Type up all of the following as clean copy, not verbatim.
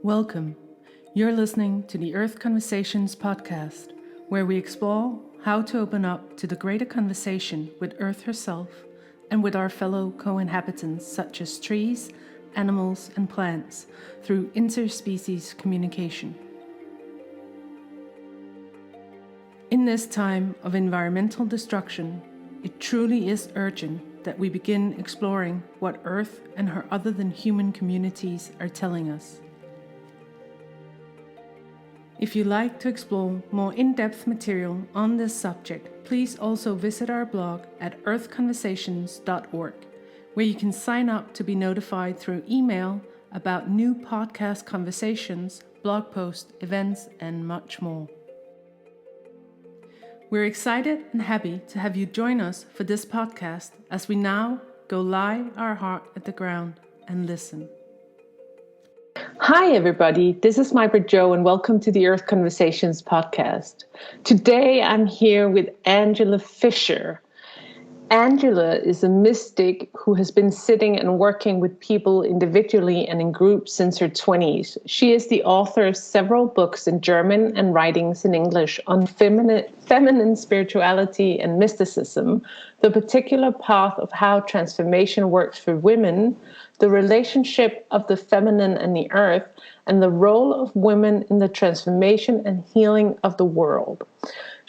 Welcome. You're listening to the Earth Conversations podcast, where we explore how to open up to the greater conversation with Earth herself and with our fellow co-inhabitants such as trees, animals, and plants through interspecies communication. In this time of environmental destruction, it truly is urgent that we begin exploring what Earth and her other than human communities are telling us. If you like to explore more in-depth material on this subject, please also visit our blog at earthconversations.org, where you can sign up to be notified through email about new podcast conversations, blog posts, events, and much more. We're excited and happy to have you join us for this podcast as we now go lie our heart at the ground and listen. Hi, everybody. This is my brother Joe, and welcome to the Earth Conversations podcast. Today, I'm here with Angela Fischer. Angela is a mystic who has been sitting and working with people individually and in groups since her 20s. She is the author of several books in German and writings in English on feminine spirituality and mysticism, the particular path of how transformation works for women, the relationship of the feminine and the earth, and the role of women in the transformation and healing of the world.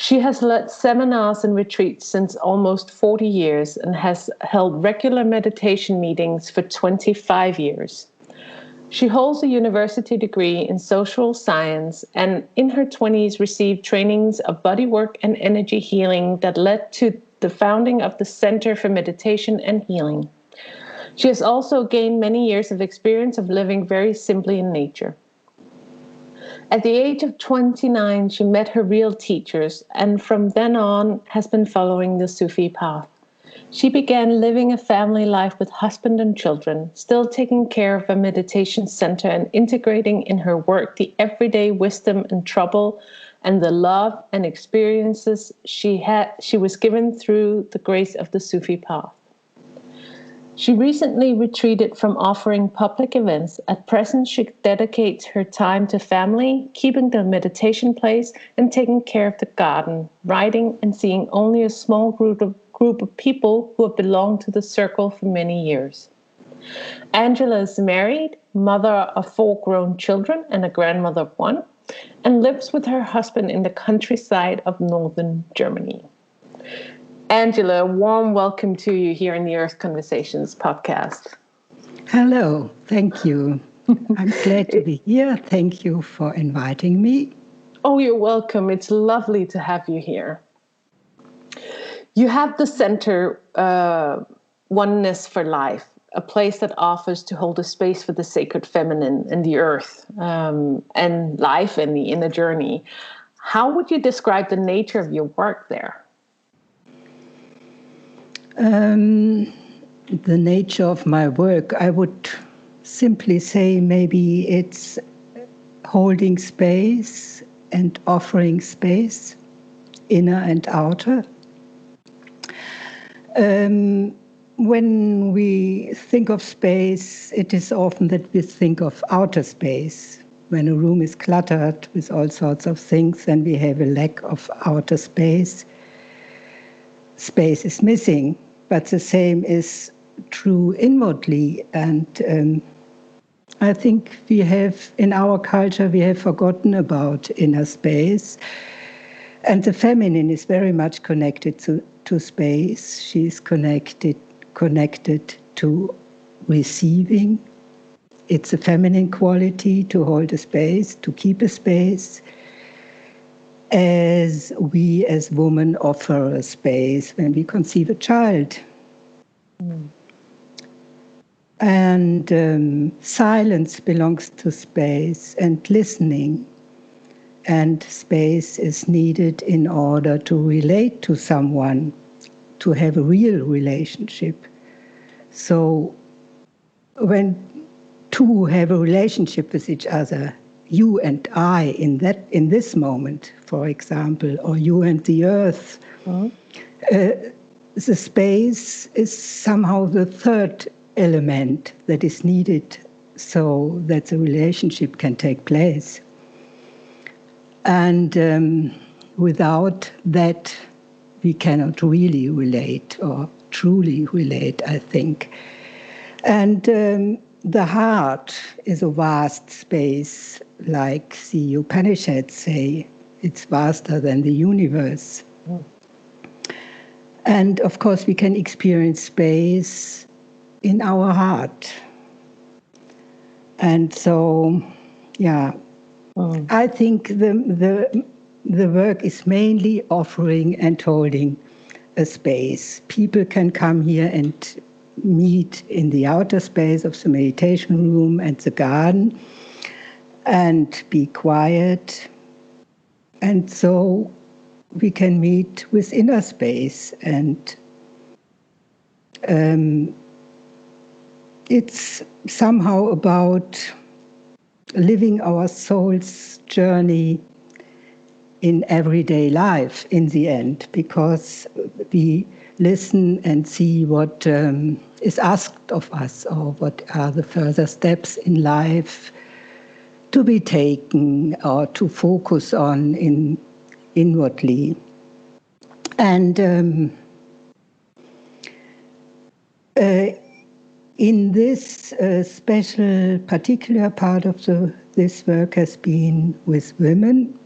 She has led seminars and retreats since almost 40 years and has held regular meditation meetings for 25 years. She holds a university degree in social science and in her 20s received trainings of bodywork and energy healing that led to the founding of the Center for Meditation and Healing. She has also gained many years of experience of living very simply in nature. At the age of 29, she met her real teachers and from then on has been following the Sufi path. She began living a family life with husband and children, still taking care of a meditation center and integrating in her work the everyday wisdom and trouble and the love and experiences she was given through the grace of the Sufi path. She recently retreated from offering public events. At present, she dedicates her time to family, keeping the meditation place, and taking care of the garden, writing, and seeing only a small group of people who have belonged to the circle for many years. Angela is married, mother of 4 grown children and a grandmother of 1, and lives with her husband in the countryside of northern Germany. Angela, a warm welcome to you here in the Earth Conversations podcast. Hello, thank you. I'm glad to be here. Thank you for inviting me. Oh, you're welcome. It's lovely to have you here. You have the center, Oneness for Life, a place that offers to hold a space for the sacred feminine and the earth and life and the inner journey. How would you describe the nature of your work there? The nature of my work, I would simply say maybe it's holding space and offering space, inner and outer. When we think of space, it is often that we think of outer space. When a room is cluttered with all sorts of things, then we have a lack of outer space. Space is missing. But the same is true inwardly. And I think we have, in our culture, we have forgotten about inner space. And the feminine is very much connected to space. She's connected to receiving. It's a feminine quality to hold a space, to keep a space. As we as women offer a space when we conceive a child. And silence belongs to space and listening. And space is needed in order to relate to someone, to have a real relationship. So when two have a relationship with each other, you and I in this moment, for example, or you and the earth, the space is somehow the third element that is needed so that the relationship can take place. And without that, we cannot really relate or truly relate, I think. And the heart is a vast space, like the Upanishads say, it's vaster than the universe. Mm. And of course, we can experience space in our heart. And so, yeah, I think the work is mainly offering and holding a space. People can come here and meet in the outer space of the meditation room and the garden and be quiet. And so we can meet with inner space, and it's somehow about living our soul's journey in everyday life in the end, because we listen and see what is asked of us, or what are the further steps in life to be taken or to focus on inwardly. And in this special, particular part of this work has been with women,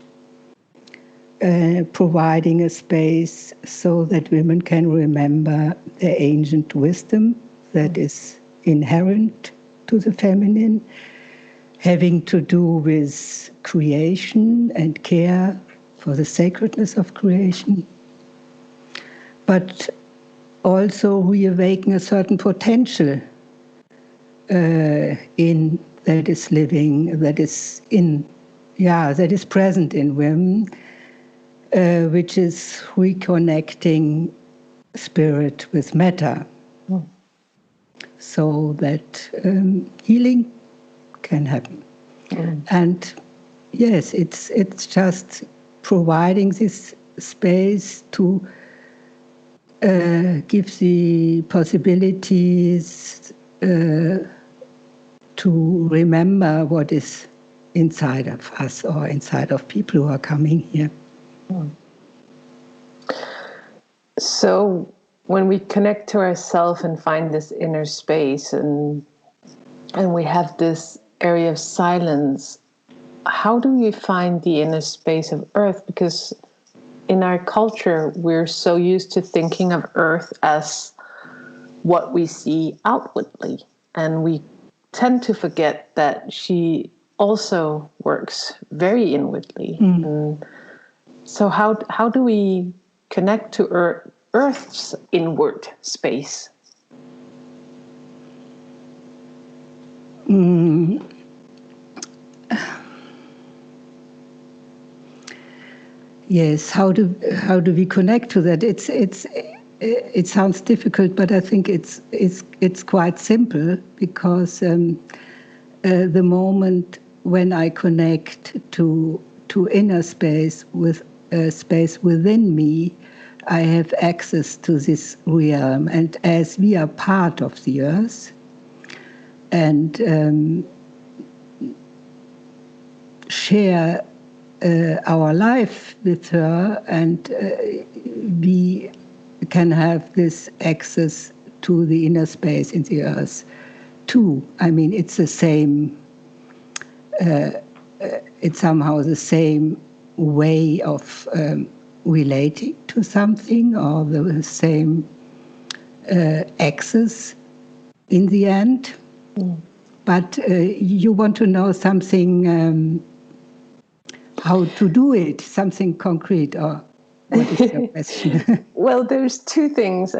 providing a space so that women can remember their ancient wisdom that is inherent to the feminine, having to do with creation and care for the sacredness of creation, but also reawaken a certain potential that is present in women, which is reconnecting spirit with matter, so that healing can happen. And yes, it's just providing this space to give the possibilities to remember what is inside of us or inside of people who are coming here. So when we connect to ourselves and find this inner space, and we have this area of silence, how do we find the inner space of earth? Because in our culture, we're so used to thinking of earth as what we see outwardly, and we tend to forget that she also works very inwardly. And so how do we connect to Earth's inward space? Yes, how do we connect to that? It sounds difficult, but I think it's quite simple, because the moment when I connect to inner space, with space within me, I have access to this realm. And as we are part of the earth, and share our life with her, and we can have this access to the inner space in the earth too. I mean, it's the same, it's somehow the same way of relating to something, or the same access in the end. But you want to know something, how to do it, something concrete, or what is your question? Well, there's two things.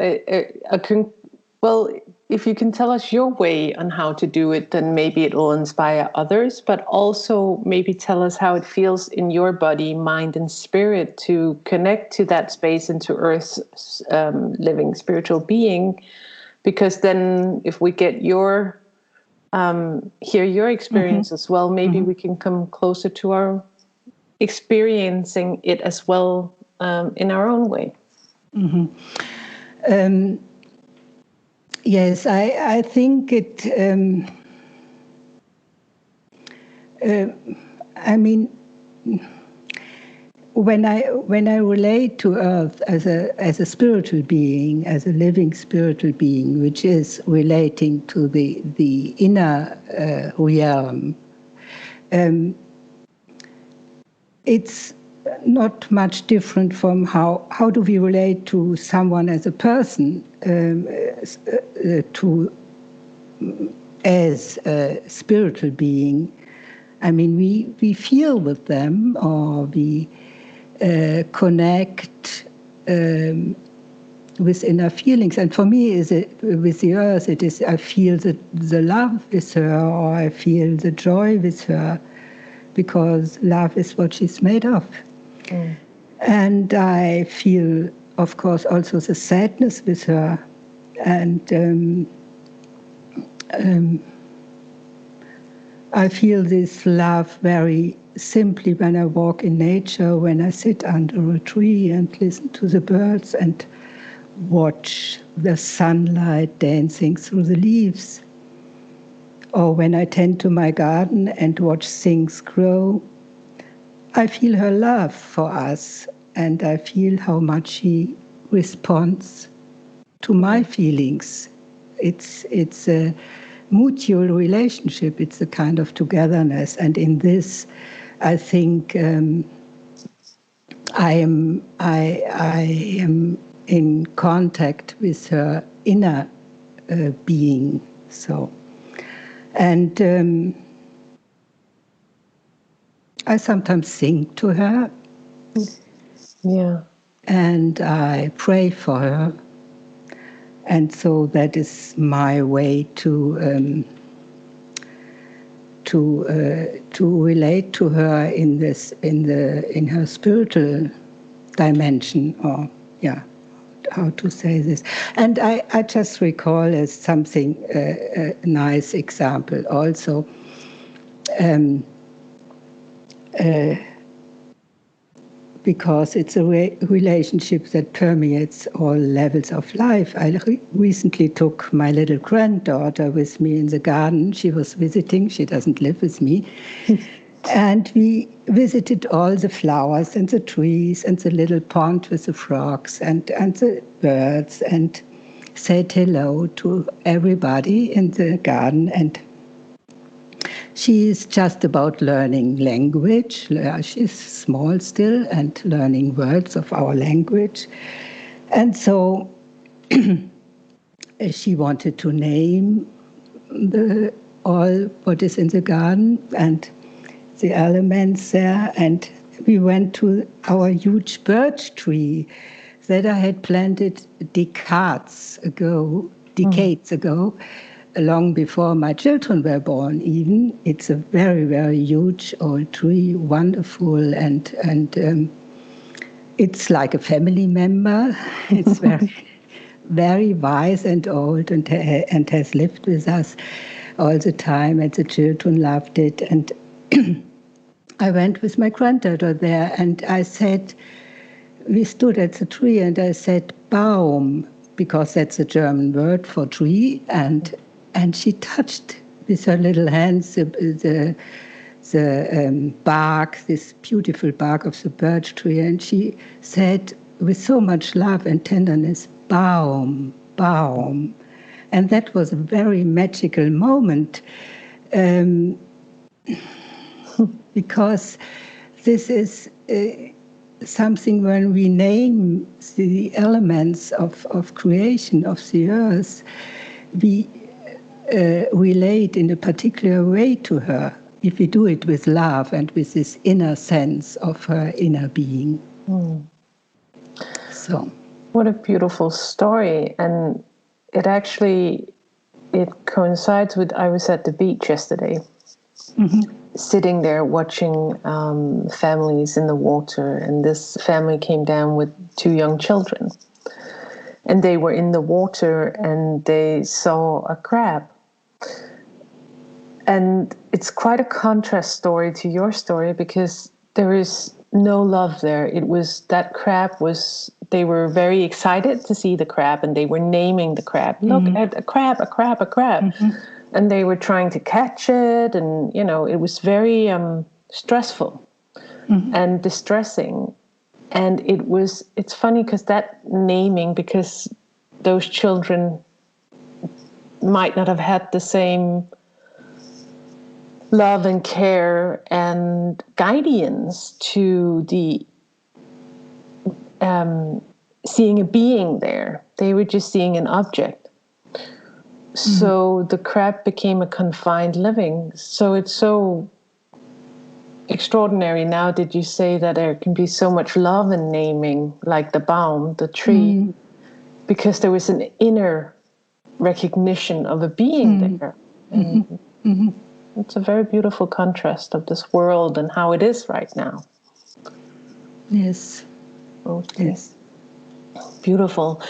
Well, if you can tell us your way on how to do it, then maybe it will inspire others, but also maybe tell us how it feels in your body, mind, and spirit to connect to that space and to Earth's living spiritual being. Because then if we get hear your experience as well, maybe we can come closer to our experiencing it as well in our own way. Yes, I think I mean, when I relate to Earth as a spiritual being, as a living spiritual being, which is relating to the inner realm, it's not much different from how do we relate to someone as a person, as a spiritual being. I mean, we feel with them, or we connect with inner feelings. And for me, with the Earth, it is I feel the love with her, or I feel the joy with her, because love is what she's made of. Mm. And I feel, of course, also the sadness with her. And I feel this love very simply when I walk in nature, when I sit under a tree and listen to the birds and watch the sunlight dancing through the leaves. Or when I tend to my garden and watch things grow. I feel her love for us, and I feel how much she responds to my feelings. It's a mutual relationship. It's a kind of togetherness, and in this, I think I am in contact with her inner being. So, and I sometimes sing to her. Yeah. And I pray for her. And so that is my way to relate to her in her spiritual dimension, or how to say this. And I just recall as something a nice example also. Because it's a relationship that permeates all levels of life. I recently took my little granddaughter with me in the garden. She was visiting. She doesn't live with me. And we visited all the flowers and the trees and the little pond with the frogs and the birds, and said hello to everybody in the garden. And she is just about learning language. She's small still and learning words of our language. And so she wanted to name all what is in the garden and the elements there. And we went to our huge birch tree that I had planted decades ago, long before my children were born even. It's a very, very huge old tree, wonderful, and it's like a family member. It's very, very wise and old, and has lived with us all the time, and the children loved it. And I went with my granddaughter there, and I said, we stood at the tree, and I said, Baum, because that's a German word for tree, and she touched with her little hands the bark, this beautiful bark of the birch tree, and she said with so much love and tenderness, Baum, Baum. And that was a very magical moment, because this is something when we name the elements of creation, of the earth, we relate in a particular way to her, if we do it with love and with this inner sense of her inner being. So, what a beautiful story. And it coincides with, I was at the beach yesterday, sitting there watching families in the water, and this family came down with 2 young children, and they were in the water and they saw a crab. And it's quite a contrast story to your story, because there is no love there. They were very excited to see the crab, and they were naming the crab. Look at a crab, a crab, a crab. and they were trying to catch it, and it was very stressful and distressing. And it's funny because that naming, because those children might not have had the same love and care and guidance to the seeing a being there. They were just seeing an object. So the crab became a confined living. So it's so extraordinary now that you say that there can be so much love in naming, like the baum, the tree, because there was an inner recognition of a being there. And it's a very beautiful contrast of this world and how it is right now. Yes. Okay. Yes. Beautiful.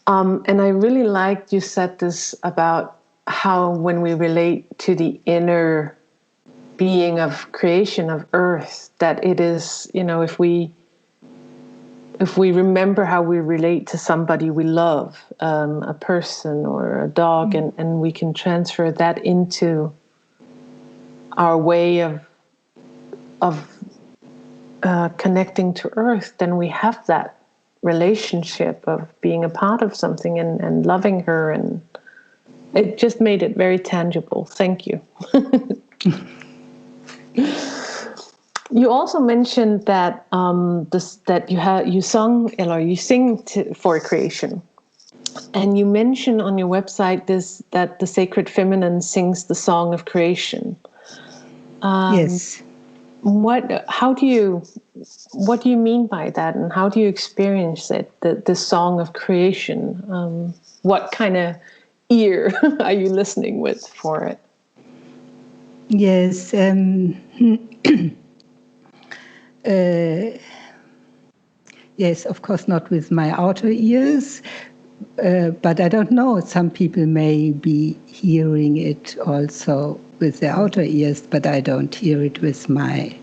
And I really liked you said this about how when we relate to the inner being of creation of earth, that it is, if we remember how we relate to somebody we love, a person or a dog, and we can transfer that into our way of connecting to earth, then we have that relationship of being a part of something and loving her, and it just made it very tangible. Thank you. You also mentioned that you sing for creation, and you mentioned on your website that the sacred feminine sings the song of creation. Yes. What do you mean by that, and how do you experience it? The song of creation. What kind of ear are you listening with for it? Yes. Yes, of course, not with my outer ears, but I don't know. Some people may be hearing it also with their outer ears, but I don't hear it with my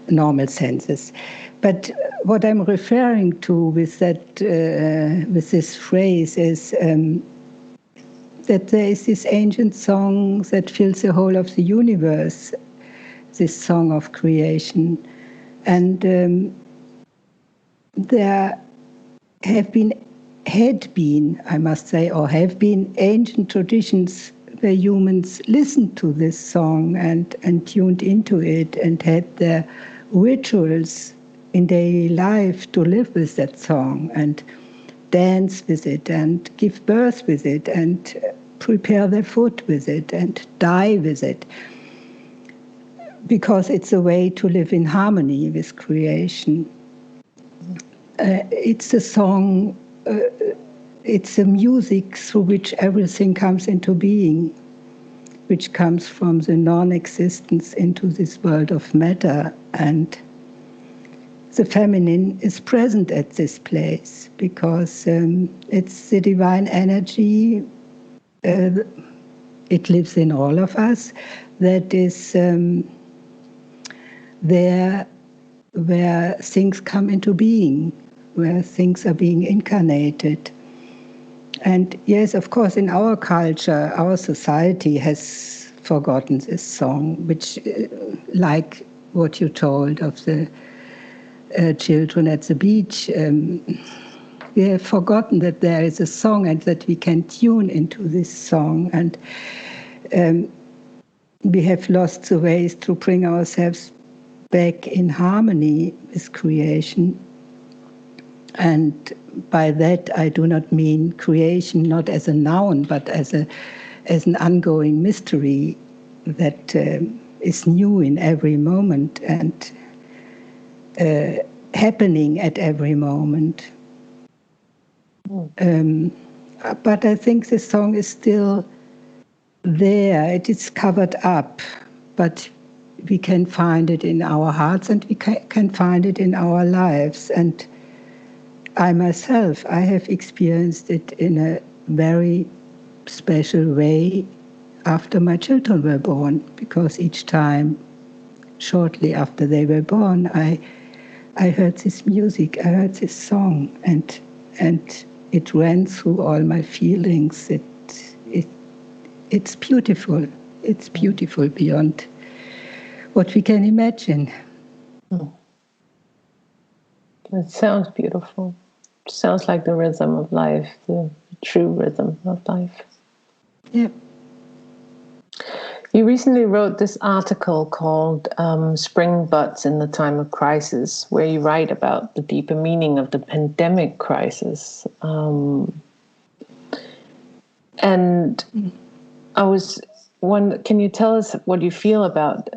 normal senses. But what I'm referring to with this phrase is that there is this ancient song that fills the whole of the universe, this song of creation. And there had been, I must say, or have been ancient traditions where humans listened to this song and tuned into it and had their rituals in daily life to live with that song and dance with it and give birth with it and prepare their food with it and die with it, because it's a way to live in harmony with creation. It's a song, it's a music through which everything comes into being, which comes from the non-existence into this world of matter. And the feminine is present at this place because it's the divine energy. It lives in all of us. That is there where things come into being, where things are being incarnated. And yes, of course, in our culture, our society has forgotten this song, which, like what you told of the children at the beach, we have forgotten that there is a song and that we can tune into this song. And we have lost the ways to bring ourselves back in harmony with creation. And by that, I do not mean creation not as a noun, but as an ongoing mystery that is new in every moment and happening at every moment. But I think the song is still there. It is covered up, but we can find it in our hearts and we can find it in our lives. And I myself, I have experienced it in a very special way after my children were born, because each time, shortly after they were born, I heard this music, I heard this song, and it ran through all my feelings. it's beautiful. It's beautiful beyond what we can imagine. It sounds beautiful. It sounds like the rhythm of life, the true rhythm of life. Yeah. You recently wrote this article called Springbutts in the Time of Crisis, where you write about the deeper meaning of the pandemic crisis. And I was wondering, can you tell us what you feel about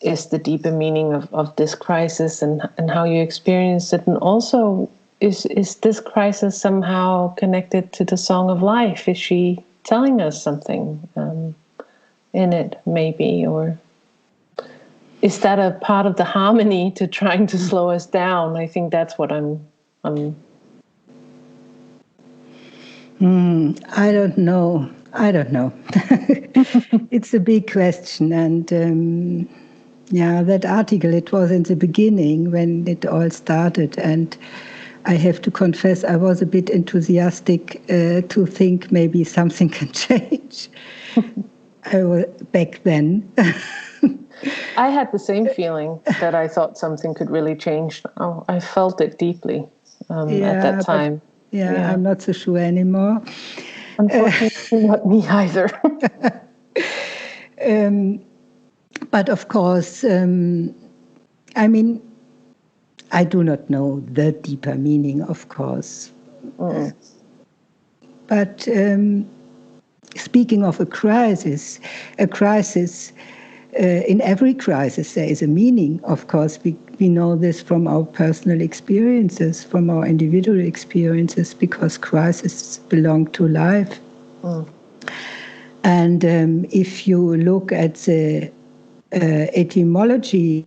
is the deeper meaning of this crisis and how you experienced it? And also, is this crisis somehow connected to the Song of Life? Is she telling us something in it, maybe? Or is that a part of the harmony to trying to slow us down? I think that's what I'm I don't know. It's a big question. And that article, it was in the beginning when it all started. And I have to confess, I was a bit enthusiastic to think maybe something can change. I was back then. I had the same feeling that I thought something could really change. Oh, I felt it deeply at that time. I'm not so sure anymore. Unfortunately, not me either. But of course, I mean, I do not know the deeper meaning, of course. But speaking of a crisis, in every crisis there is a meaning, of course. We know this from our personal experiences, from our individual experiences, because crises belong to life. And if you look at the etymology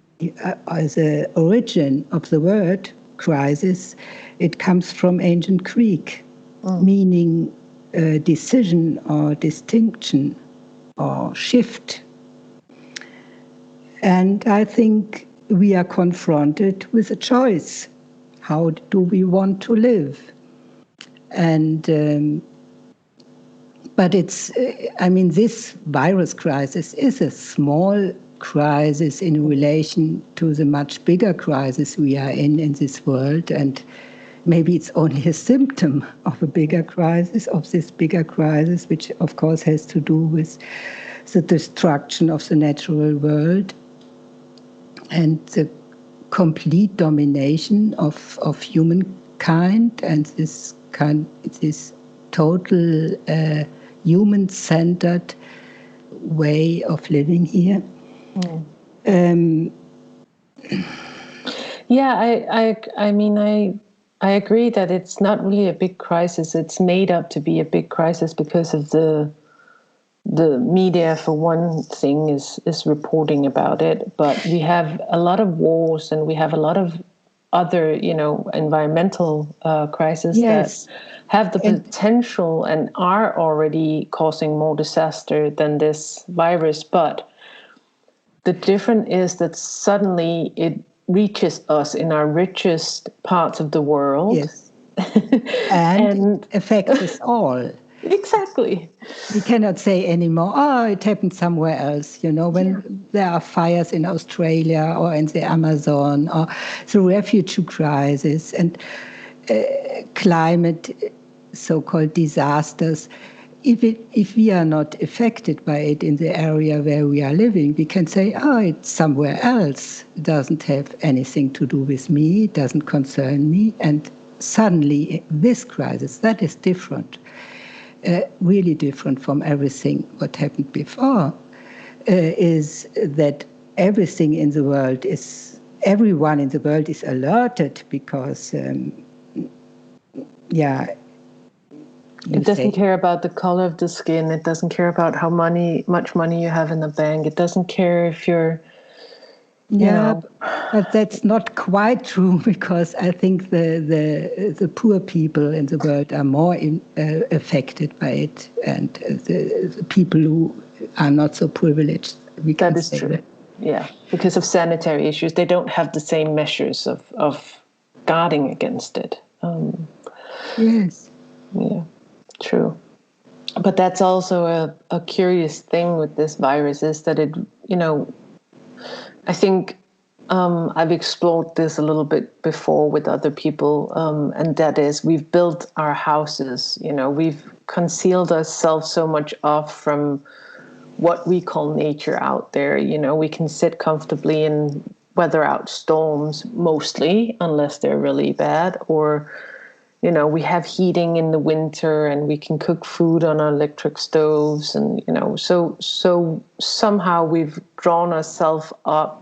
as the origin of the word crisis, it comes from ancient Greek, meaning decision or distinction or shift. And I think we are confronted with a choice. How do we want to live? And but it's, this virus crisis is a small crisis in relation to the much bigger crisis we are in this world. And maybe it's only a symptom of a bigger crisis, of this bigger crisis, which of course has to do with the destruction of the natural world and the complete domination of humankind and this total human-centered way of living here. I agree that it's not really a big crisis. It's made up to be a big crisis because of the media, for one thing, is reporting about it. But we have a lot of wars and we have a lot of other, environmental crises that have the potential and are already causing more disaster than this virus. But the difference is that suddenly it reaches us in our richest parts of the world. Yes. and affects us all. Exactly. We cannot say anymore, it happened somewhere else, when there are fires in Australia or in the Amazon or the refugee crisis and climate, so-called disasters. If we are not affected by it in the area where we are living, we can say, it's somewhere else. It doesn't have anything to do with me, it doesn't concern me. And suddenly this crisis, that is different. Really different from everything what happened before, is that everyone in the world is alerted because, it doesn't care about the color of the skin. It doesn't care about how much money you have in the bank. It doesn't care if you're, but that's not quite true, because I think the poor people in the world are more affected by it, and the people who are not so privileged. That is true. Yeah, because of sanitary issues, they don't have the same measures of guarding against it. Yes. Yeah, true. But that's also a curious thing with this virus is that it, I think I've explored this a little bit before with other people, and that is we've built our houses, we've concealed ourselves so much off from what we call nature out there. We can sit comfortably and weather out storms mostly, unless they're really bad, or we have heating in the winter and we can cook food on our electric stoves. And, so somehow we've drawn ourselves up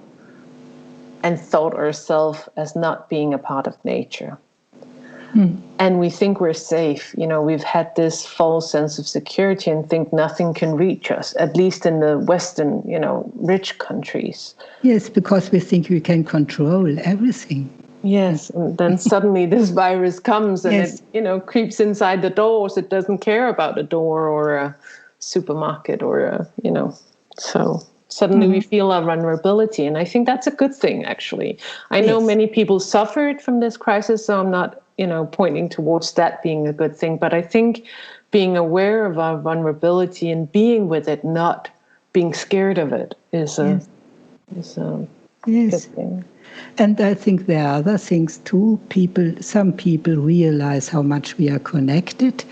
and thought ourselves as not being a part of nature. And we think we're safe. We've had this false sense of security and think nothing can reach us, at least in the Western, rich countries. Yes, because we think we can control everything. Yes, and then suddenly this virus comes and it, creeps inside the doors. It doesn't care about a door or a supermarket or so suddenly we feel our vulnerability. And I think that's a good thing, actually. I know many people suffered from this crisis, so I'm not, pointing towards that being a good thing. But I think being aware of our vulnerability and being with it, not being scared of it, is a good thing. And I think there are other things too. Some people realize how much we are connected,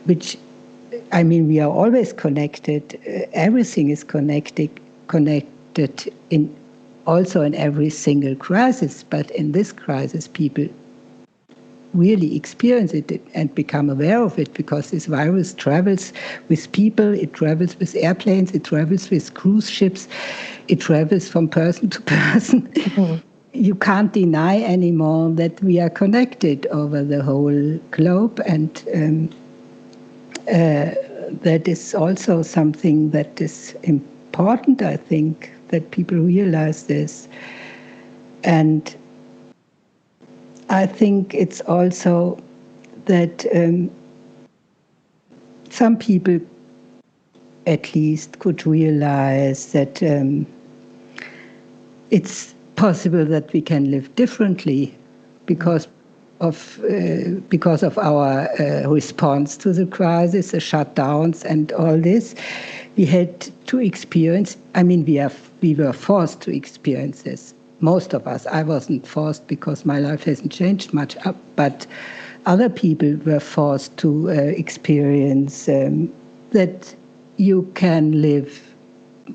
we are always connected. Everything is connected also in every single crisis. But in this crisis, people really experience it and become aware of it, because this virus travels with people, it travels with airplanes, it travels with cruise ships, it travels from person to person. You can't deny anymore that we are connected over the whole globe, and that is also something that is important, I think, that people realize this. And I think it's also that some people at least could realize that it's possible that we can live differently because of our response to the crisis, the shutdowns and all this. We had to experience, we were forced to experience this. Most of us. I wasn't forced because my life hasn't changed much, but other people were forced to experience that you can live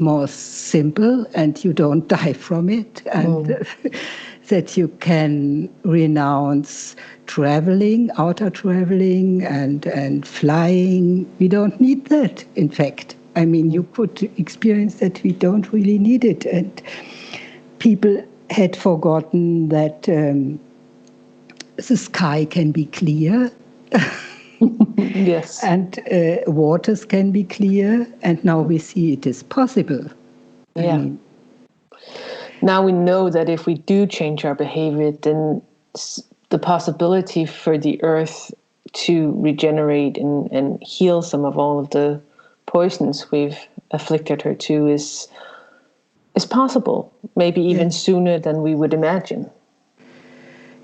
more simple and you don't die from it, and that you can renounce traveling, outer traveling and flying. We don't need that, in fact. You could experience that we don't really need it. And people had forgotten that the sky can be clear. Yes. And waters can be clear. And now we see it is possible. Yeah. Now we know that if we do change our behavior, then the possibility for the earth to regenerate and heal some of all of the poisons we've afflicted her to is possible, maybe even sooner than we would imagine.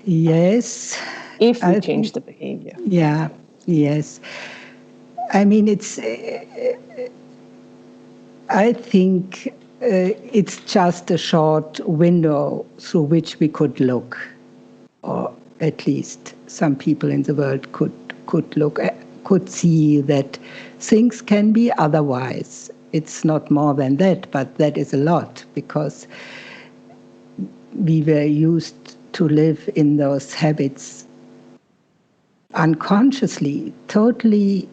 Yes. If we change the behavior. Yeah, yes. It's, I think it's just a short window through which we could look, or at least some people in the world could look, could see that things can be otherwise. It's not more than that, but that is a lot, because we were used to live in those habits unconsciously, totally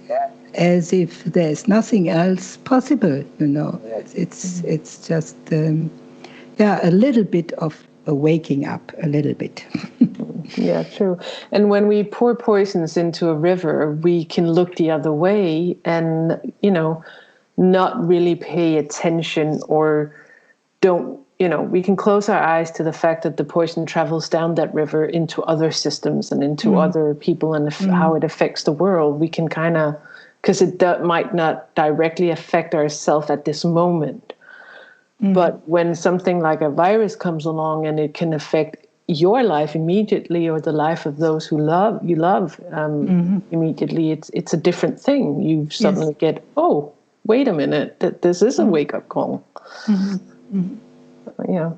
as if there's nothing else possible, It's just, a little bit of a waking up, a little bit. Yeah, true. And when we pour poisons into a river, we can look the other way and, not really pay attention, or we can close our eyes to the fact that the poison travels down that river into other systems and into other people, and how it affects the world. We can kind of, because it might not directly affect ourselves at this moment. But when something like a virus comes along and it can affect your life immediately, or the life of those who love immediately, it's a different thing. You suddenly get, oh, wait a minute, that this is a wake-up call. Yeah.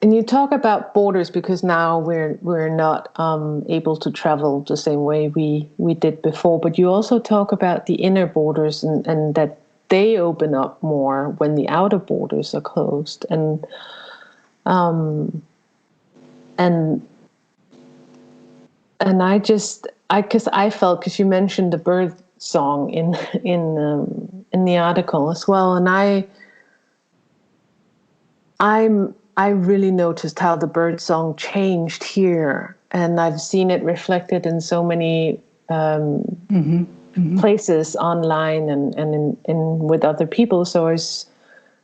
And you talk about borders, because now we're not able to travel the same way we did before, but you also talk about the inner borders, and that they open up more when the outer borders are closed. And I felt, because you mentioned the bird song in the article as well, and I really noticed how the bird song changed here, and I've seen it reflected in so many places online and in with other people. So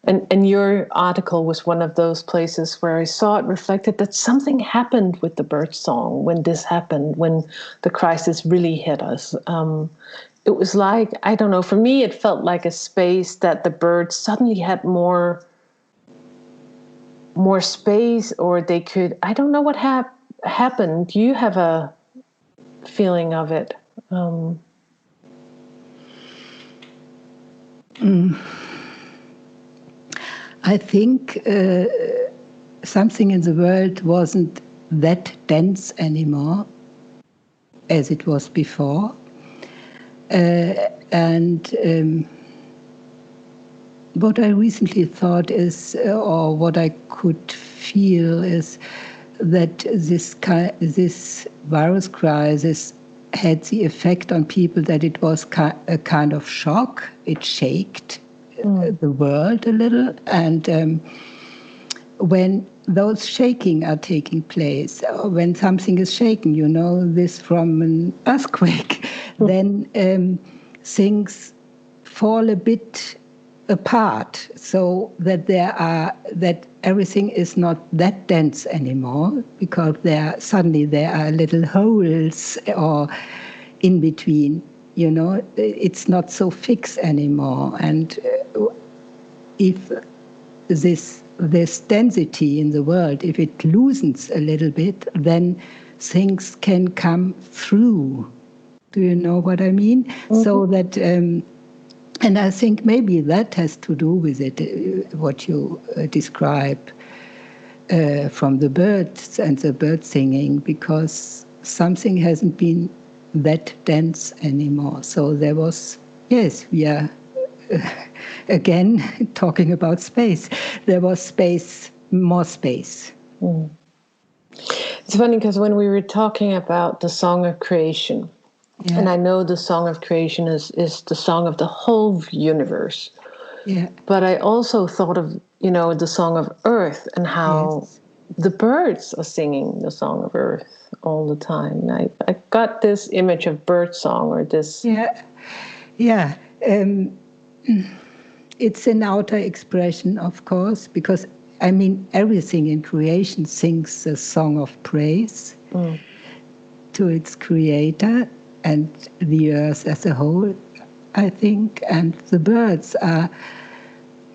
and your article was one of those places where I saw it reflected that something happened with the bird song when this happened, when the crisis really hit us. It was like, I don't know, for me it felt like a space that the birds suddenly had more space, or they could, I don't know what happened. Do you have a feeling of it? I think something in the world wasn't that dense anymore as it was before. And what I recently thought is, or what I could feel, is that this virus crisis had the effect on people that it was a kind of shock. It shaked the world a little. And when those shaking are taking place, or when something is shaken, you know this from an earthquake, then things fall a bit apart, so that that everything is not that dense anymore, because suddenly there are little holes or in between. You know, it's not so fixed anymore. And if this density in the world, if it loosens a little bit, then things can come through. Do you know what I mean? Mm-hmm. So that. And I think maybe that has to do with it, what you describe from the birds and the bird singing, because something hasn't been that dense anymore. So there was, yes, we are again talking about space. There was space, more space. Mm. It's funny, because when we were talking about the song of creation, yeah. And I know the song of creation is the song of the whole universe. Yeah. But I also thought of, the song of earth, and how the birds are singing the song of earth all the time. I got this image of bird song, or this. Yeah. Yeah. It's an outer expression, of course, because, everything in creation sings a song of praise to its creator, and the earth as a whole, I think. And the birds are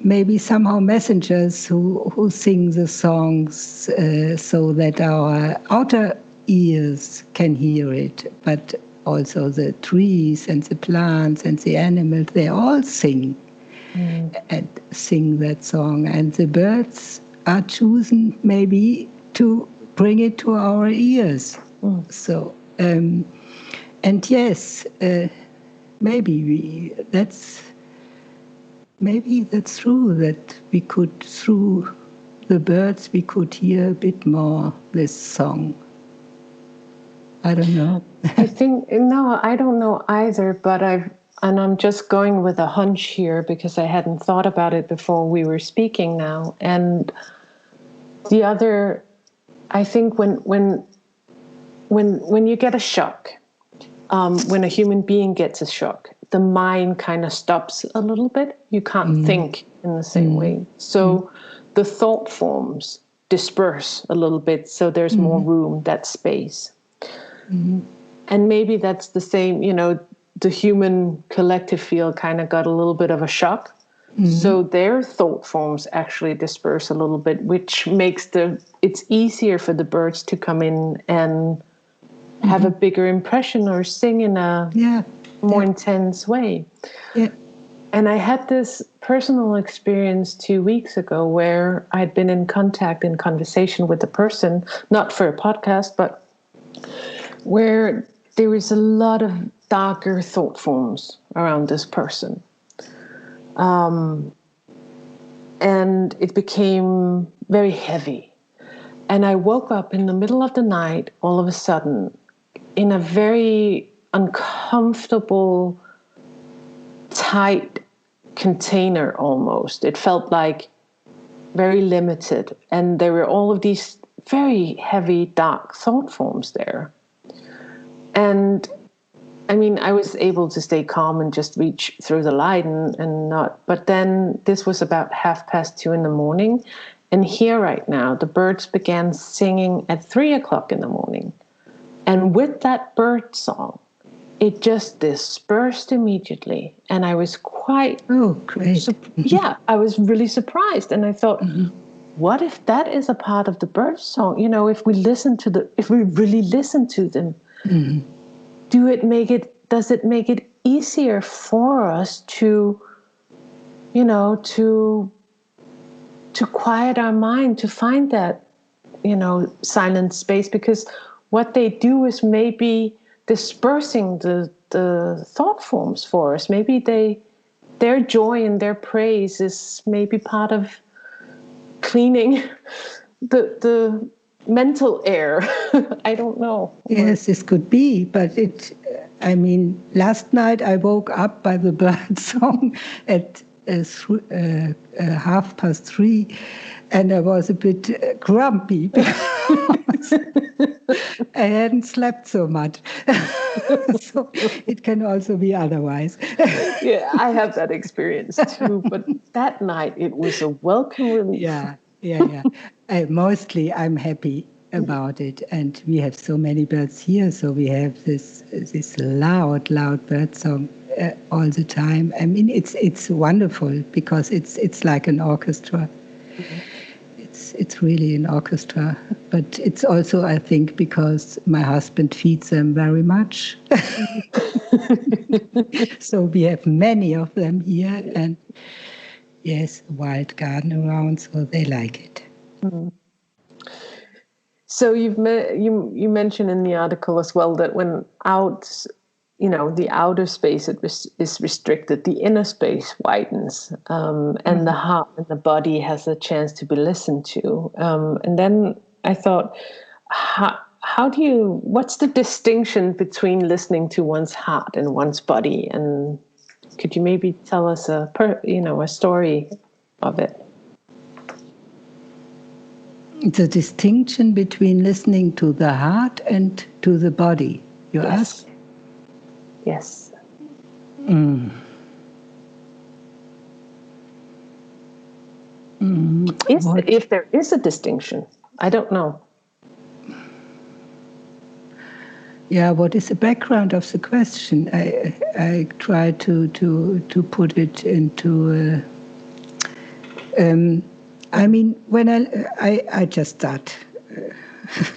maybe somehow messengers who sing the songs so that our outer ears can hear it. But also the trees and the plants and the animals, they all sing and sing that song. And the birds are chosen maybe to bring it to our ears. So... and yes, maybe that's true, that we could, through the birds, we could hear a bit more this song. I don't know. I don't know either, but I'm just going with a hunch here, because I hadn't thought about it before we were speaking now. And the other, I think when you get a shock, when a human being gets a shock, the mind kind of stops a little bit. You can't think in the same way. So the thought forms disperse a little bit, so there's more room, that space. And maybe that's the same, the human collective field kind of got a little bit of a shock. So their thought forms actually disperse a little bit, which makes it's easier for the birds to come in and have a bigger impression or sing in a more intense way. Yeah. And I had this personal experience 2 weeks ago where I'd been in conversation with a person, not for a podcast, but where there was a lot of darker thought forms around this person. And it became very heavy. And I woke up in the middle of the night, all of a sudden, in a very uncomfortable, tight container almost. It felt like very limited. And there were all of these very heavy, dark thought forms there. And I mean, I was able to stay calm and just reach through the light and not. But then this was about 2:30 a.m. And here right now, the birds began singing at 3:00 a.m. And with that bird song, it just dispersed immediately. And I was quite... Oh, great. I was really surprised. And I thought, what if that is a part of the bird song? You know, if we really listen to them, does it make it easier for us to, you know, to quiet our mind, to find that, you know, silent space? Because what they do is maybe dispersing the thought forms for us. Maybe their joy and their praise is maybe part of cleaning the mental air. I don't know. Yes, this could be, but last night I woke up by the bird song at 3:30, and I was a bit grumpy because I hadn't slept so much. So it can also be otherwise. Yeah, I have that experience too. But that night it was a welcome relief. Yeah. Mostly I'm happy about it, and we have so many birds here, so we have this loud bird song all the time. I mean, it's wonderful because it's like an orchestra. It's really an orchestra, but it's also, I think, because my husband feeds them very much. So we have many of them here, and yes, wild garden around, so they like it. So you mentioned in the article as well that when out, you know, the outer space is restricted, the inner space widens, and the heart and the body has a chance to be listened to. And then I thought, what's the distinction between listening to one's heart and one's body? And could you maybe tell us a story of it? The distinction between listening to the heart and to the body, you ask? Yes. If there is a distinction, I don't know. Yeah, what is the background of the question? I try to put it into. When I just start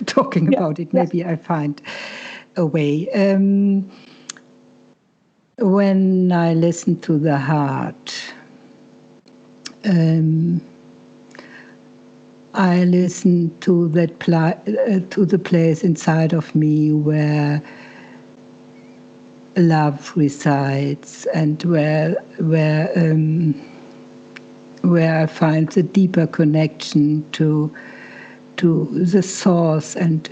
talking about it, maybe I find a way. When I listen to the heart, I listen to to the place inside of me where love resides, and where I find the deeper connection to the source and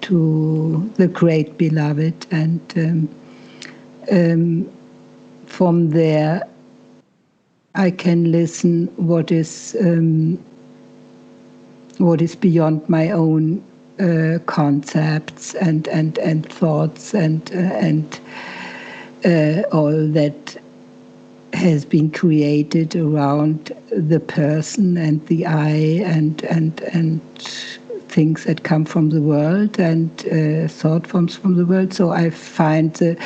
to the great beloved, and from there I can listen what is beyond my own concepts and thoughts and all that has been created around the person and the I and things that come from the world and thought forms from the world. So I find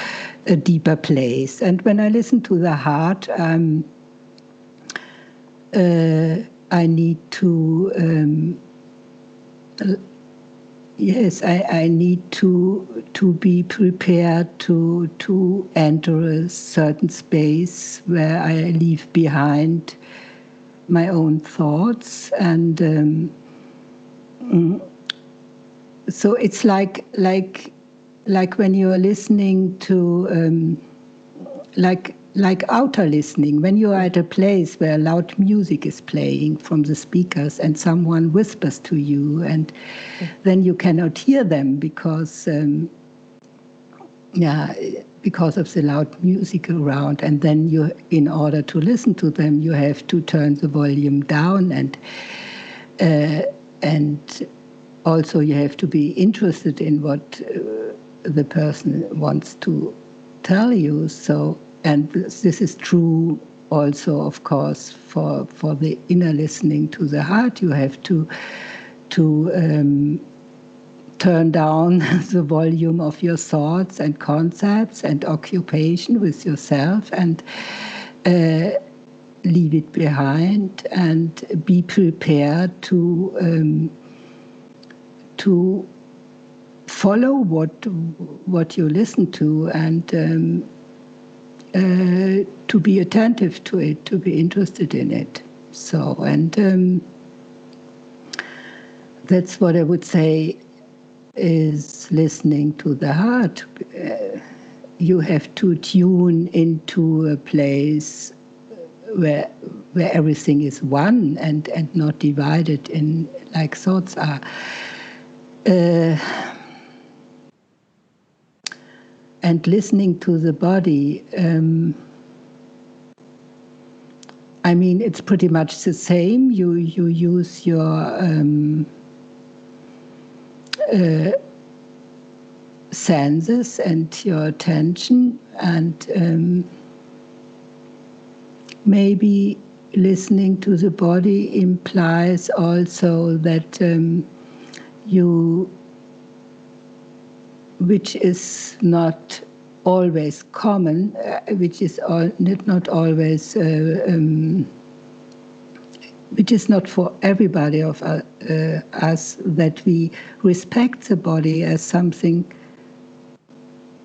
a deeper place. And when I listen to the heart, I need to, I need to be prepared to enter a certain space where I leave behind my own thoughts, and so it's like when you are listening to like outer listening, when you are at a place where loud music is playing from the speakers and someone whispers to you, and then you cannot hear them because of the loud music around, and then you, in order to listen to them, you have to turn the volume down, and also you have to be interested in what the person wants to tell you. So, and this is true also, of course, for the inner listening to the heart. You have to turn down the volume of your thoughts and concepts and occupation with yourself, and leave it behind, and be prepared to follow what you listen to, and to be attentive to it, to be interested in it. So, and that's what I would say is listening to the heart. You have to tune into a place where everything is one and not divided in like thoughts are. And listening to the body, I mean, it's pretty much the same. You use your senses and your attention, and maybe listening to the body implies also that you, which is not always common, which is not always, which is not for everybody of us, that we respect the body as something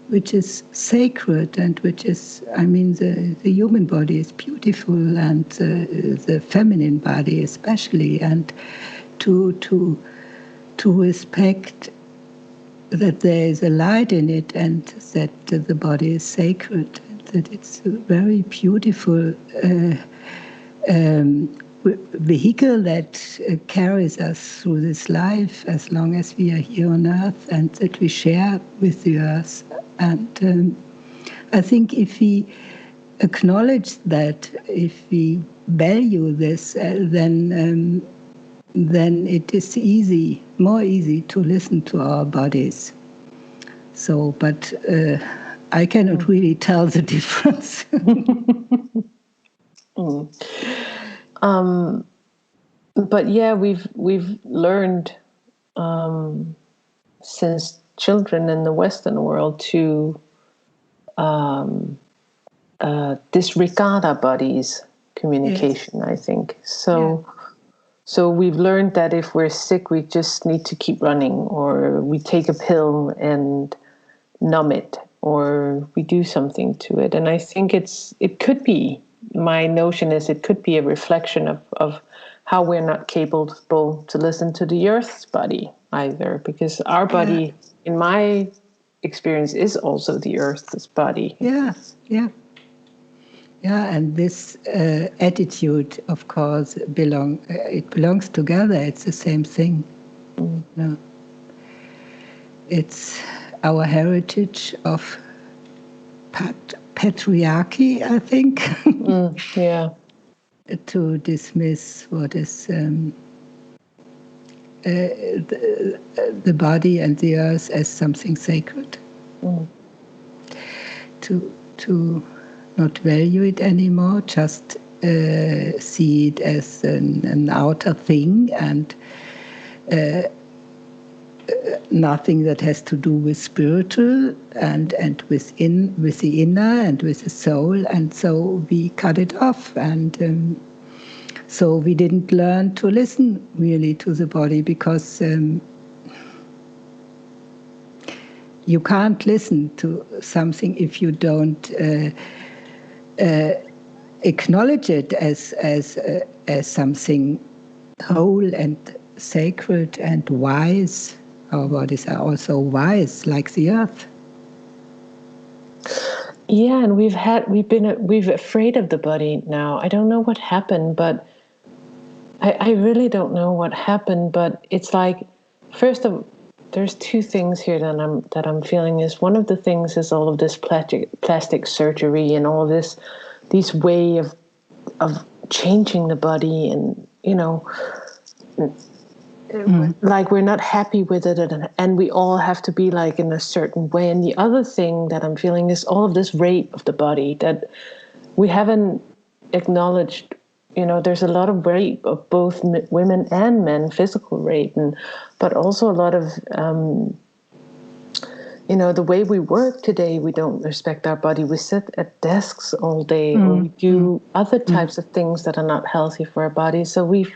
which is sacred, and which is, I mean, the human body is beautiful, and the feminine body especially, and to respect that there is a light in it, and that the body is sacred, that it's a very beautiful vehicle that carries us through this life as long as we are here on earth, and that we share with the earth. And I think if we acknowledge that, if we value this, then it is more easy to listen to our bodies. So, but I cannot really tell the difference. But yeah, we've learned since children in the Western world to disregard our body's communication. Yes. I think so. Yeah. So we've learned that if we're sick, we just need to keep running, or we take a pill and numb it, or we do something to it. And I think it could be, my notion is it could be a reflection of how we're not capable to listen to the earth's body either, because our body, in my experience, is also the earth's body. Yeah. Yeah, and this attitude, of course, it belongs together. It's the same thing. No. It's our heritage of patriarchy, I think. Yeah. To dismiss what is the body and the earth as something sacred. To not value it anymore, just see it as an outer thing, and nothing that has to do with spiritual and with the inner and with the soul, and so we cut it off. And So we didn't learn to listen really to the body, because you can't listen to something if you don't acknowledge it as something whole and sacred and wise. Our bodies are also wise, like the earth. Yeah, and we've afraid of the body now. I don't know what happened, but I really don't know what happened. But it's like, there's two things here that I'm feeling. Is one of the things is all of this plastic surgery and all of these way of changing the body, and like we're not happy with it, and we all have to be like in a certain way. And the other thing that I'm feeling is all of this rape of the body that we haven't acknowledged. There's a lot of rape of both women and men, physical rape, but also a lot of the way we work today. We don't respect our body. We sit at desks all day, or we do other types of things that are not healthy for our body. So we've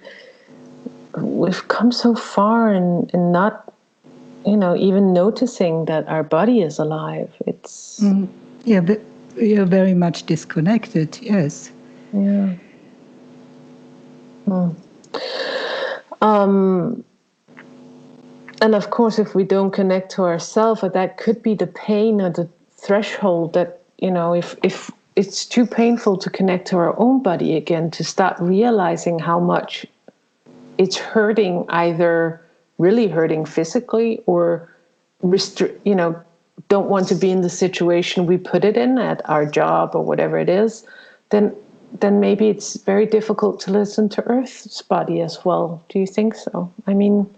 come so far in not, even noticing that our body is alive. It's yeah, but we are very much disconnected. Yes. Yeah. And of course, if we don't connect to ourselves, that could be the pain or the threshold that, if it's too painful to connect to our own body again, to start realizing how much it's hurting, either really hurting physically or don't want to be in the situation we put it in at our job or whatever it is, then maybe it's very difficult to listen to Earth's body as well. Do you think so? I mean,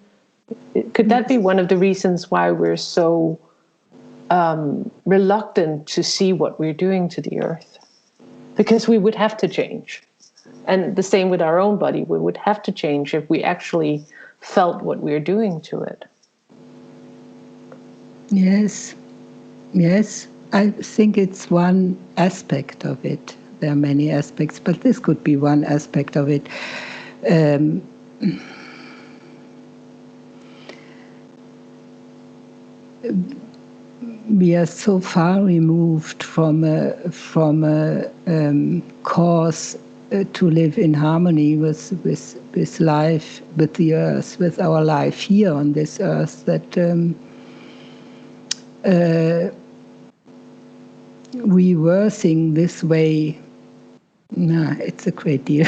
could that be one of the reasons why we're so reluctant to see what we're doing to the Earth? Because we would have to change. And the same with our own body. We would have to change if we actually felt what we're doing to it. Yes. I think it's one aspect of it. There are many aspects, but this could be one aspect of it. We are so far removed from a cause to live in harmony with life, with the earth, with our life here on this earth, that reversing this way, it's a great deal.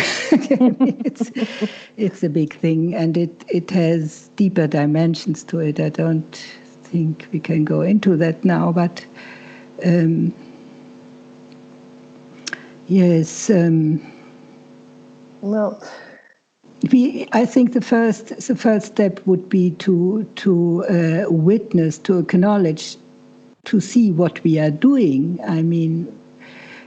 It's a big thing, and it has deeper dimensions to it. I don't think we can go into that now, but yes. Well, I think the first step would be to witness, to acknowledge, to see what we are doing. I mean,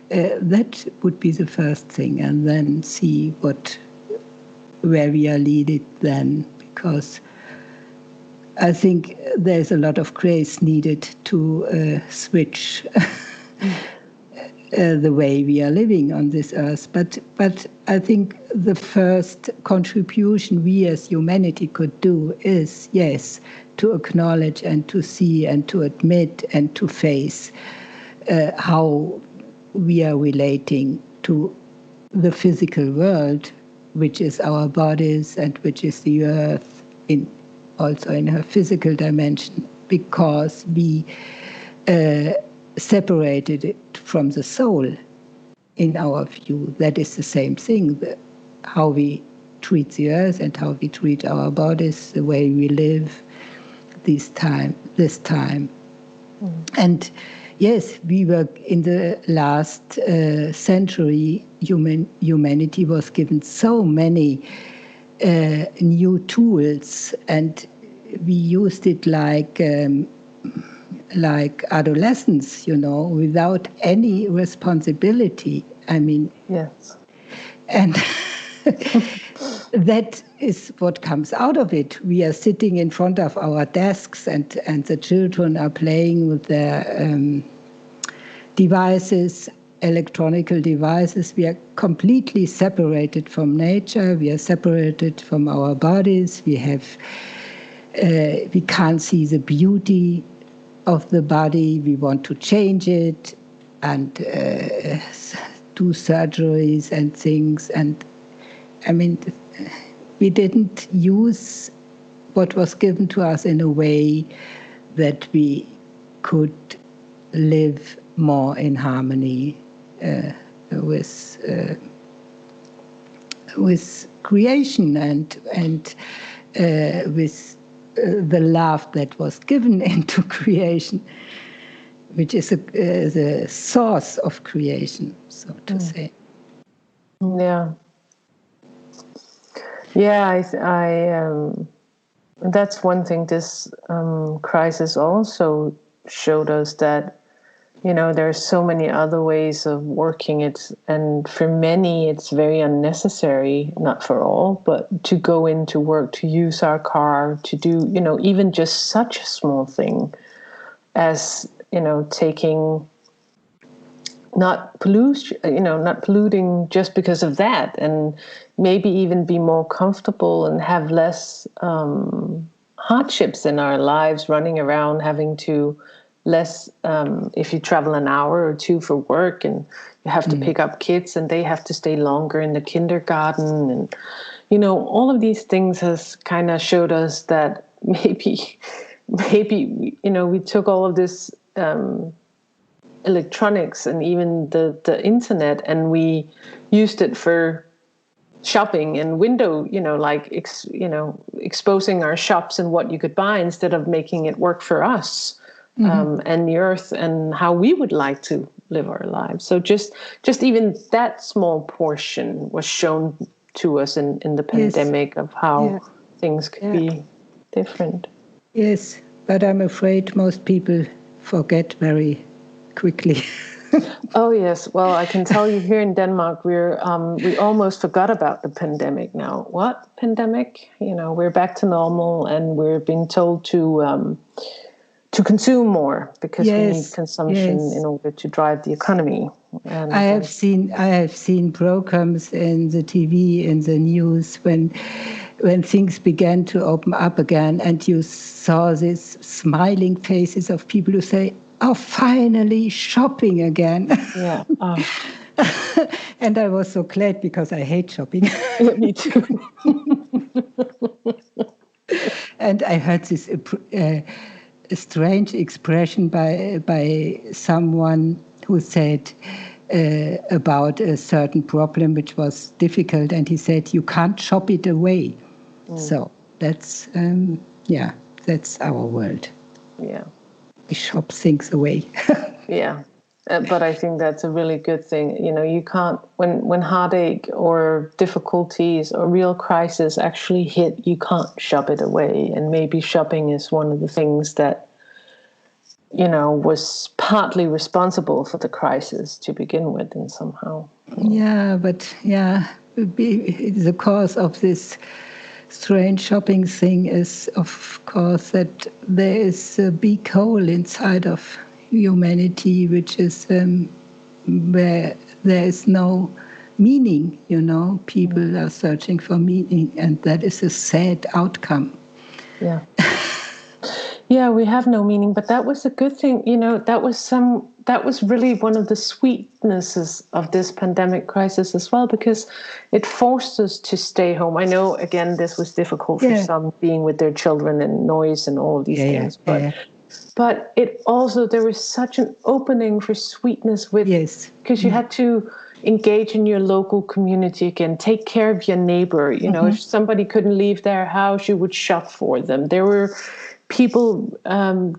that would be the first thing, and then see where we are leaded then, because I think there's a lot of grace needed to switch the way we are living on this earth. But I think the first contribution we as humanity could do is, yes, to acknowledge and to see and to admit and to face how we are relating to the physical world, which is our bodies and which is the earth, also in her physical dimension, because we separated it from the soul. In our view, that is the same thing, how we treat the earth and how we treat our bodies, the way we live this time. And yes, we were in the last century, humanity was given so many new tools, and we used it like adolescents, without any responsibility. I mean, yes. And that is what comes out of it. We are sitting in front of our desks, and the children are playing with their devices, electronical devices, we are completely separated from nature. We are separated from our bodies. We can't see the beauty of the body. We want to change it and do surgeries and things. And I mean, we didn't use what was given to us in a way that we could live more in harmony with creation and with the love that was given into creation, which is the source of creation, so to say. Yeah. Yeah, that's one thing this crisis also showed us, that there are so many other ways of working it, and for many it's very unnecessary, not for all, but to go into work, to use our car, to do even just such a small thing as taking not polluting just because of that, and maybe even be more comfortable and have less hardships in our lives, running around having to less if you travel an hour or two for work and you have to pick up kids and they have to stay longer in the kindergarten, and all of these things has kind of showed us that maybe we took all of this electronics and even the internet, and we used it for shopping and exposing our shops and what you could buy, instead of making it work for us and the earth and how we would like to live our lives. So just even that small portion was shown to us in the pandemic, of how things could be different. Yes, but I'm afraid most people forget very quickly. Oh yes, well I can tell you here in Denmark we almost forgot about the pandemic now. What pandemic? We're back to normal, and we're being told to consume more because we need consumption in order to drive the economy. And I have seen programs in the TV, in the news, when things began to open up again, and you saw these smiling faces of people who say, "Oh, finally shopping again." Yeah. Oh. And I was so glad, because I hate shopping. Yeah, me too. And I heard this strange expression by someone who said about a certain problem which was difficult, and he said, "You can't shop it away." So that's that's our world. Yeah. We shop things away. Yeah. But I think that's a really good thing. You can't, when heartache or difficulties or real crisis actually hit, you can't shop it away. And maybe shopping is one of the things that, was partly responsible for the crisis to begin with, and somehow. Yeah, but the cause of this strange shopping thing is, of course, that there is a big hole inside of humanity, which is where there is no meaning. People are searching for meaning, and that is a sad outcome. Yeah. Yeah, we have no meaning, but that was a good thing. That was really one of the sweetnesses of this pandemic crisis as well, because it forced us to stay home. I know, again, this was difficult for some, being with their children and noise and all these things, but it also, there was such an opening for sweetness with, because you had to engage in your local community again, take care of your neighbor. If somebody couldn't leave their house, you would shop for them. There were people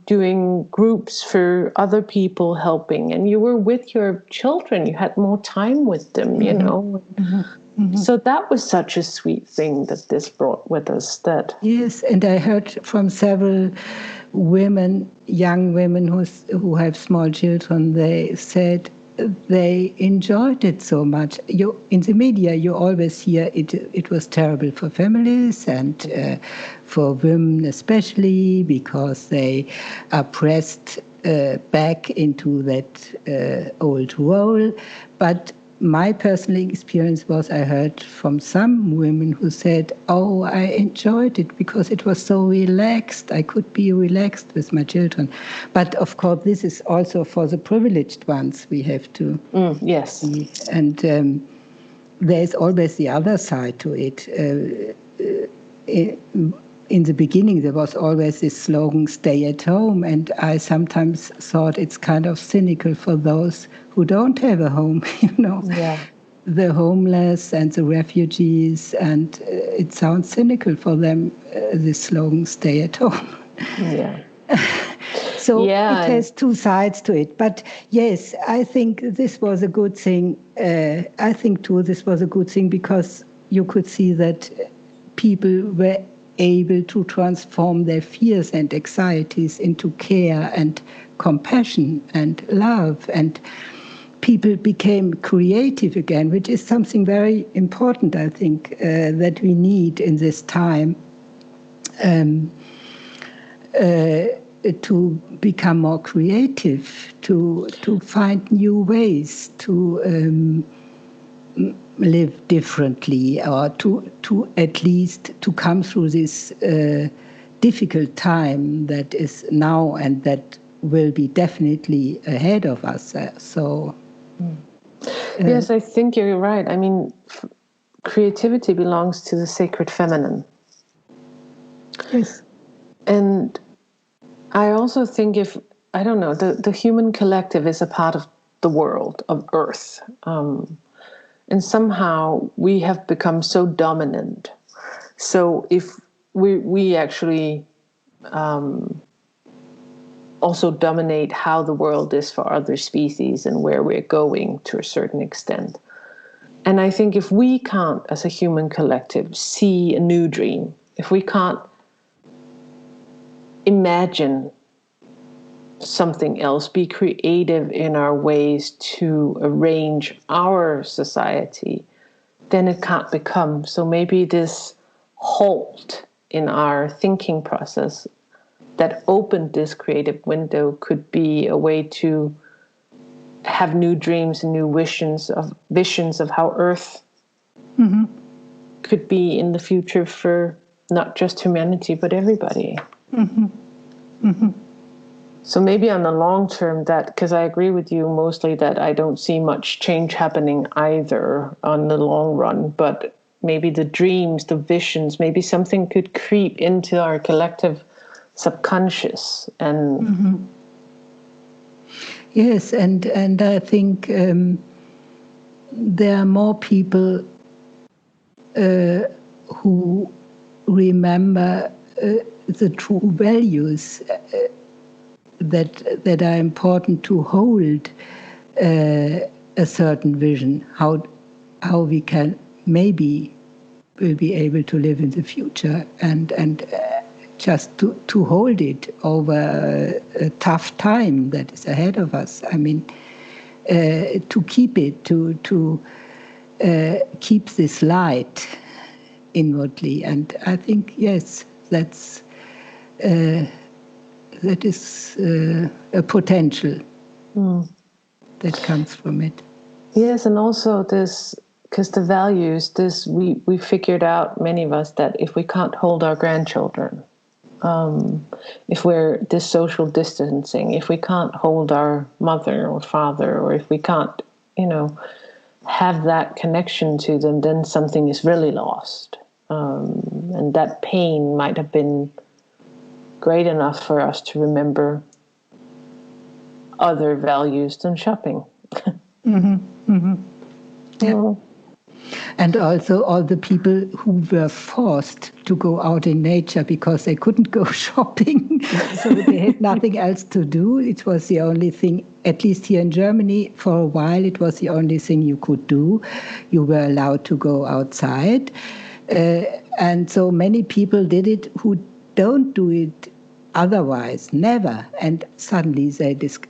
doing groups for other people, helping, and you were with your children. You had more time with them, So that was such a sweet thing that this brought with us. Yes, and I heard from several women, young women who have small children, they said they enjoyed it so much. In the media, you always hear it was terrible for families and for women especially, because they are pressed back into that old role. But my personal experience was I heard from some women who said, oh, I enjoyed it because it was so relaxed. I could be relaxed with my children. But of course, this is also for the privileged ones we have to. Yes. And there's always the other side to it. In the beginning, there was always this slogan, stay at home. And I sometimes thought it's kind of cynical for those who don't have a home, Yeah. The homeless and the refugees. And it sounds cynical for them, this slogan, stay at home. Yeah. So it has two sides to it. But yes, I think this was a good thing. I think, too, this was a good thing because you could see that people were able to transform their fears and anxieties into care and compassion and love, and people became creative again, which is something very important, I think, that we need in this time to become more creative, to find new ways to live differently, or to at least to come through this difficult time that is now and that will be definitely ahead of us. Yes, I think you're right. I mean, creativity belongs to the sacred feminine. Yes. And I also think the human collective is a part of the world, of Earth. And somehow we have become so dominant. So if we actually also dominate how the world is for other species and where we're going to a certain extent. And I think if we can't, as a human collective, see a new dream, if we can't imagine something else, be creative in our ways to arrange our society, then it can't become. So maybe this halt in our thinking process that opened this creative window could be a way to have new dreams and new visions of how Earth could be in the future for not just humanity, but everybody. So maybe on the long term, because I agree with you mostly that I don't see much change happening either on the long run, but maybe the dreams, the visions, maybe something could creep into our collective subconscious. And yes, and I think there are more people who remember the true values that are important to hold a certain vision, how we can maybe will be able to live in the future, and just to hold it over a tough time that is ahead of us. I mean, to keep it, to keep this light inwardly. And I think, yes, that is a potential that comes from it. Yes, and also this, because the values, we figured out, many of us, that if we can't hold our grandchildren, if we're this social distancing, if we can't hold our mother or father, or if we can't, have that connection to them, then something is really lost. And that pain might have been great enough for us to remember other values than shopping. Yeah. And also all the people who were forced to go out in nature because they couldn't go shopping, so they had nothing else to do. It was the only thing, at least here in Germany, for a while, it was the only thing you could do. You were allowed to go outside. And so many people did it who don't do it otherwise, never. And suddenly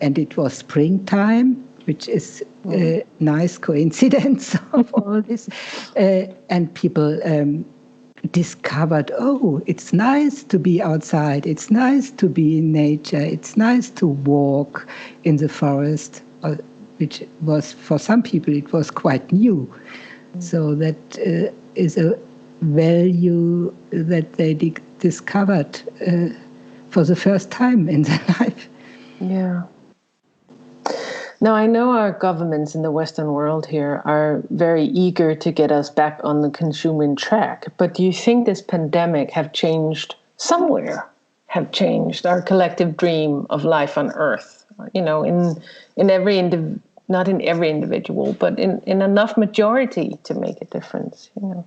and it was springtime, which is a nice coincidence of all this. And people discovered, oh, it's nice to be outside, it's nice to be in nature, it's nice to walk in the forest, which was, for some people, it was quite new. So that is a value that they discovered for the first time in their life. Yeah. Now, I know our governments in the Western world here are very eager to get us back on the consuming track. But do you think this pandemic have changed our collective dream of life on Earth? You know, in every not in every individual, but in enough majority to make a difference. You know,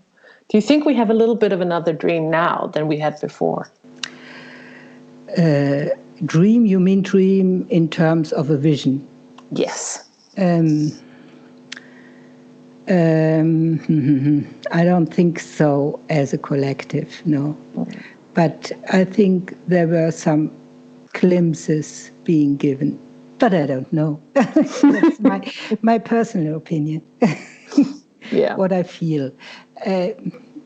do you think we have a little bit of another dream now than we had before? Dream? You mean dream in terms of a vision? Yes. I don't think so as a collective, no. But I think there were some glimpses being given. But I don't know. That's my personal opinion. Yeah. What I feel. A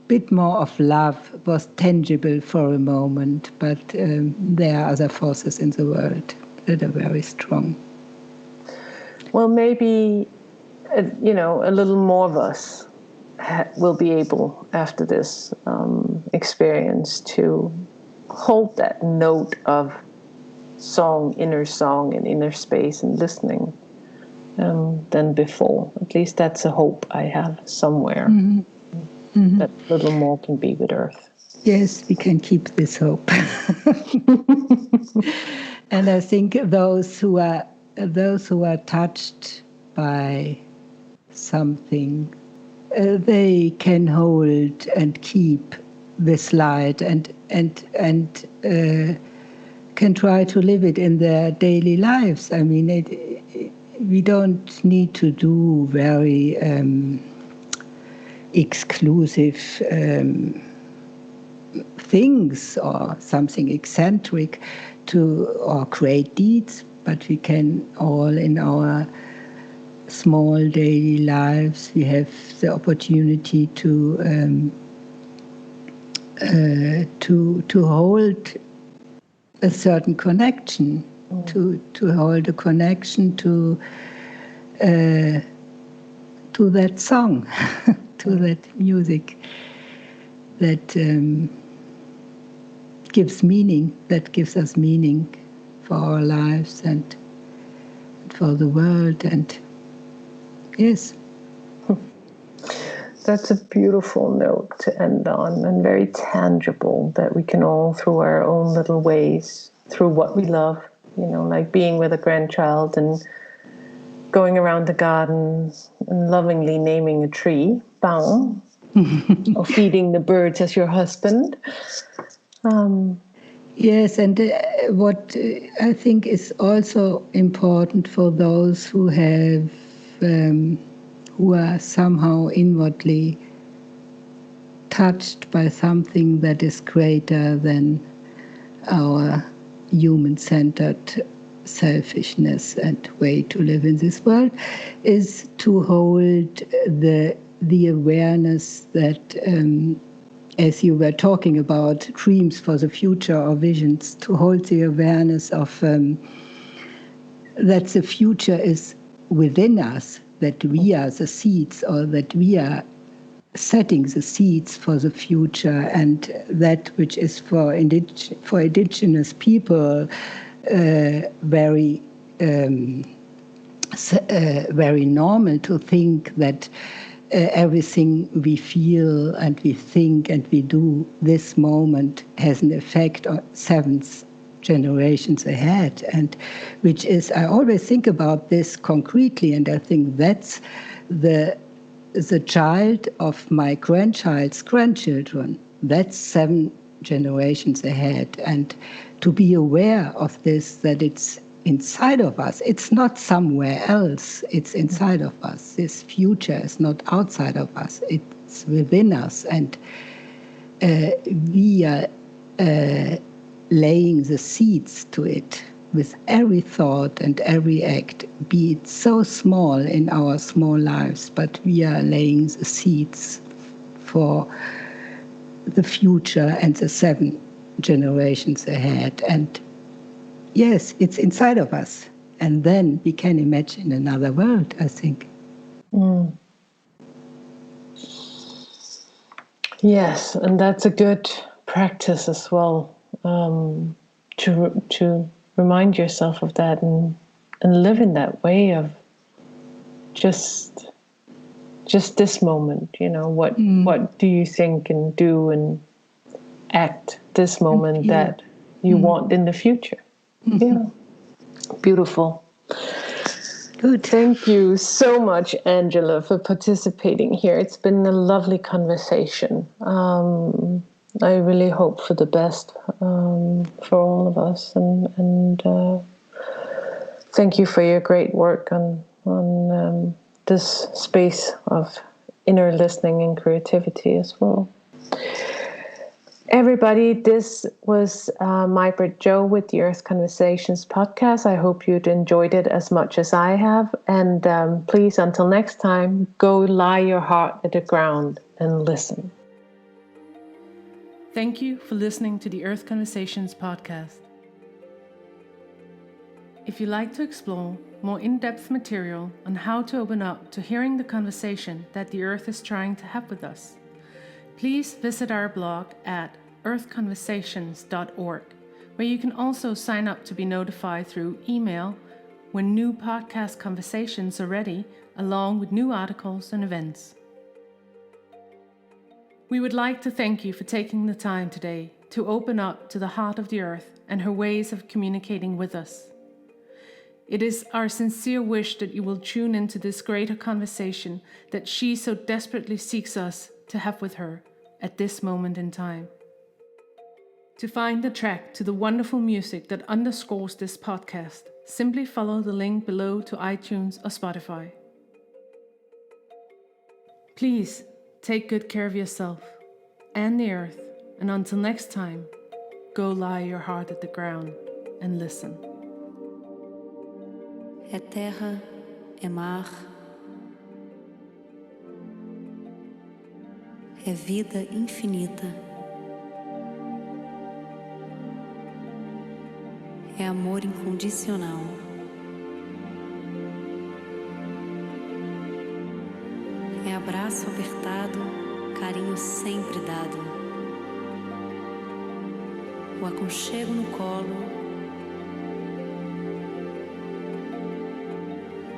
bit more of love was tangible for a moment, but there are other forces in the world that are very strong. Well, maybe, a little more of us will be able, after this experience, to hold that note of song and inner space and listening than before. At least that's a hope I have somewhere. Mm-hmm. Mm-hmm. That a little more can be with Earth. Yes, we can keep this hope. And I think those who are touched by something, they can hold and keep this light and can try to live it in their daily lives. I mean, we don't need to do very exclusive things or something eccentric or great deeds, but we can all in our small daily lives, we have the opportunity to hold a certain connection, to hold a connection to that song, to that music that gives meaning, that gives us meaning for our lives and for the world. And yes. That's a beautiful note to end on, and very tangible, that we can all, through our own little ways, through what we love, like being with a grandchild and going around the garden and lovingly naming a tree, Baum, or feeding the birds as your husband. Yes, and what I think is also important for those who have, who are somehow inwardly touched by something that is greater than our human-centered selfishness and way to live in this world, is to hold the awareness that, as you were talking about dreams for the future or visions, to hold the awareness of that the future is within us, that we are the seeds, or that we are setting the seeds for the future, and that which is for indigenous people very normal to think that everything we feel and we think and we do this moment has an effect on 7 generations ahead, and which is, I always think about this concretely, and I think that's the child of my grandchild's grandchildren. That's 7 generations ahead, and to be aware of this, that it's inside of us. It's not somewhere else. It's inside of us. This future is not outside of us. It's within us, and we are laying the seeds to it with every thought and every act, be it so small in our small lives, but we are laying the seeds for the future and the 7 generations ahead. And yes, it's inside of us. And then we can imagine another world, I think. Mm. Yes, and that's a good practice as well, to remind yourself of that and live in that way of just this moment. What do you think and do and act this moment that you want in the future? Yeah, beautiful. Good. Thank you so much, Angela, for participating here. It's been a lovely conversation. I really hope for the best for all of us, and thank you for your great work on this space of inner listening and creativity as well. Everybody, this was my Brit Joe with the Earth Conversations podcast. I hope you'd enjoyed it as much as I have. And please, until next time, go lie your heart at the ground and listen. Thank you for listening to the Earth Conversations podcast. If you'd like to explore more in-depth material on how to open up to hearing the conversation that the Earth is trying to have with us, please visit our blog at earthconversations.org, where you can also sign up to be notified through email when new podcast conversations are ready, along with new articles and events. We would like to thank you for taking the time today to open up to the heart of the Earth and her ways of communicating with us. It is our sincere wish that you will tune into this greater conversation that she so desperately seeks us to have with her at this moment in time. To find the track to the wonderful music that underscores this podcast, simply follow the link below to iTunes or Spotify. Please take good care of yourself and the Earth, and until next time, go lie your heart at the ground and listen. É terra, é mar, é vida infinita, é amor incondicional, é abraço apertado, carinho sempre dado, o aconchego no colo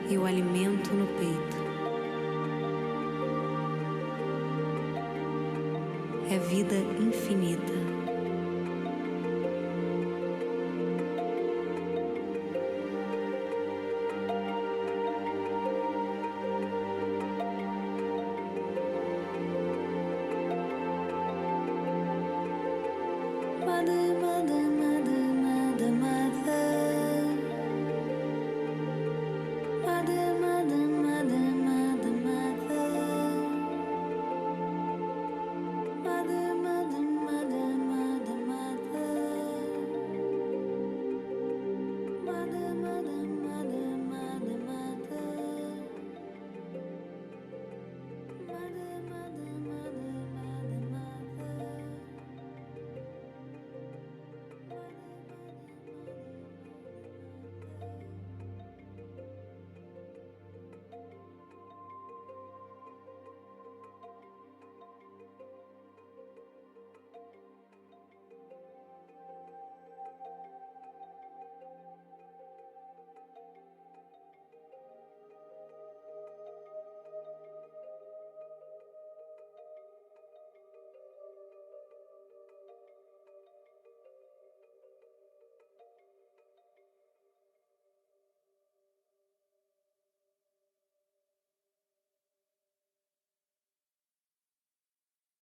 e o alimento no peito. É vida infinita. Mother, mother,